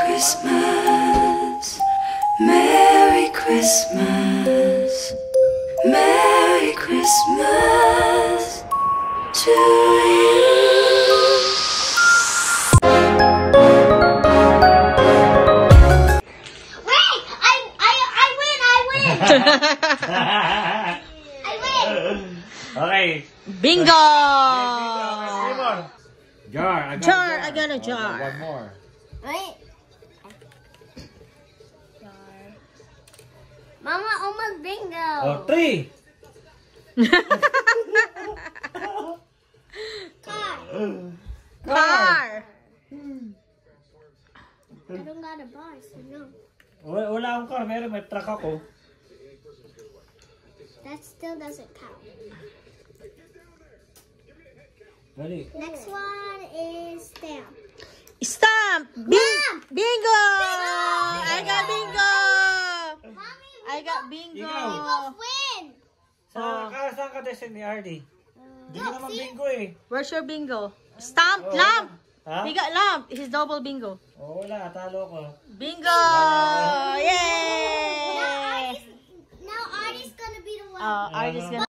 Christmas, Merry Christmas, Merry Christmas to you. Wait! I win! I win! Okay. Bingo! Jar. I got a jar. One more. Wait. Mama almost bingo. Oh, 3. Car. I don't got a bar, so no. Wala akong car. May truck ako. That still doesn't count. Dali. Next one is stamp. Stamp. Bingo! I got bingo! Mommy, I got bingo! we both win. Saan ka destin ni RD? Hindi ka naman bingo eh. Where's your bingo? Stamp, lamp! Ha? He got lamp. His double bingo. Oh, wala. Talo ko. Bingo! Yay! Now Artie's gonna be the one. Artie's gonna